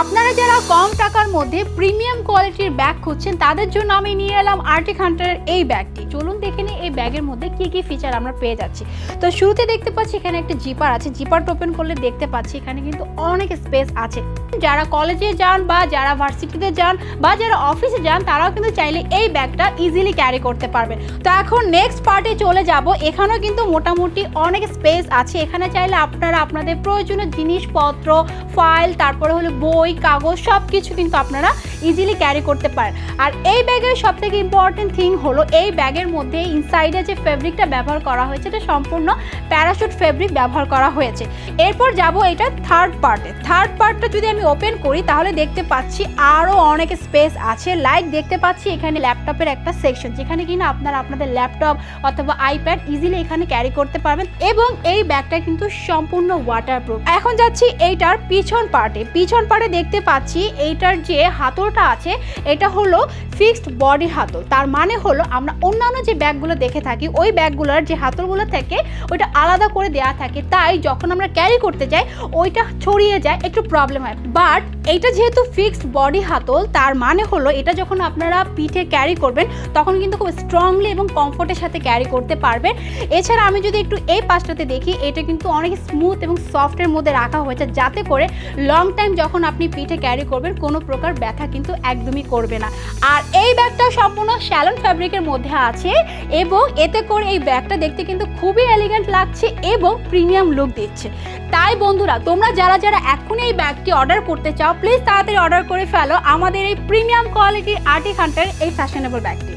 আপনারা যারা কম টাকার মধ্যে প্রিমিয়াম কোয়ালিটির ব্যাগ খুঁজছেন তাদের জন্য আমি নিয়ে এলাম আর্টিক হান্টারের এই ব্যাগটি। চলুন দেখে নিই এই ব্যাগের মধ্যে কি কি ফিচার আমরা পেয়ে যাচ্ছি। তো শুরুতে দেখতে পাচ্ছি এখানে একটা জিপার আছে, জিপারটা ওপেন করলে দেখতে পাচ্ছি এখানে কিন্তু অনেক স্পেস আছে। যারা কলেজে যান বা যারা ভার্সিটিতে যান বা যারা অফিসে যান তারাও কিন্তু চাইলে এই ব্যাগটা ইজিলি ক্যারি করতে পারবেন। তো এখন নেক্সট পার্টে চলে যাব। এখানেও কিন্তু মোটামুটি অনেক স্পেস আছে। এখানে চাইলে আপনারা আপনাদের প্রয়োজনীয় জিনিসপত্র, ফাইল, তারপরে হলো বই, কাগজ সব কিছু কিন্তু আপনারা ইজিলি ক্যারি করতে পারেন। আর এই ব্যাগের সবথেকে ইম্পর্টেন্ট থিং হলো এই ব্যাগের মধ্যে ইনসাইডে যে ফেব্রিকটা ব্যবহার করা হয়েছে এটা সম্পূর্ণ প্যারাশুট ফেব্রিক ব্যবহার করা হয়েছে। এরপর যাব এটা থার্ড পার্টে। থার্ড পার্টটা যদি আমি ওপেন করি তাহলে দেখতে পাচ্ছি আরও অনেক স্পেস আছে। লাইক দেখতে পাচ্ছি এখানে ল্যাপটপের একটা সেকশন, যেখানে কিনা আপনারা আপনাদের ল্যাপটপ অথবা আইপ্যাড ইজিলি এখানে ক্যারি করতে পারবেন এবং এই ব্যাগটা কিন্তু সম্পূর্ণ ওয়াটারপ্রুফ। এখন যাচ্ছি এইটার পিছন পার্টে। পিছন পার্টে দেখতে পাচ্ছি এইটার যে হাতলটা আছে এটা হলো ফিক্সড বডি হাতল। তার মানে হলো আমরা অন্যান্য যে ব্যাগগুলো দেখে থাকি ওই ব্যাগগুলোর যে হাতলগুলো থাকে ওইটা আলাদা করে দেওয়া থাকে, তাই যখন আমরা ক্যারি করতে যাই ওইটা ছড়িয়ে যায়, একটু প্রবলেম হয়। বাট এইটা যেহেতু ফিক্সড বডি হাতল তার মানে হলো এটা যখন আপনারা পিঠে ক্যারি করবেন তখন কিন্তু খুব স্ট্রংলি এবং কমফোর্টের সাথে ক্যারি করতে পারবেন। এছাড়া আমি যদি একটু এই পাশটাতে দেখি এটা কিন্তু অনেক স্মুথ এবং সফটের মধ্যে রাখা হয়েছে, যাতে করে লং টাইম যখন আপনি পিঠে ক্যারি করবেন কোনো প্রকার ব্যথা কিন্তু একদমই করবে না। আর এই ব্যাগটা সম্পূর্ণ শ্যালন ফ্যাব্রিকের মধ্যে আছে এবং এতে করে এই ব্যাগটা দেখতে কিন্তু খুবই এলিগেন্ট লাগছে এবং প্রিমিয়াম লুক দিচ্ছে। তাই বন্ধুরা তোমরা যারা যারা এখন এই ব্যাগটি অর্ডার করতে চাও প্লিজ তাড়াতাড়ি অর্ডার করে ফেলো আমাদের এই প্রিমিয়াম কোয়ালিটির আর্টিক হান্টার এই ফ্যাশনেবল ব্যাগটি।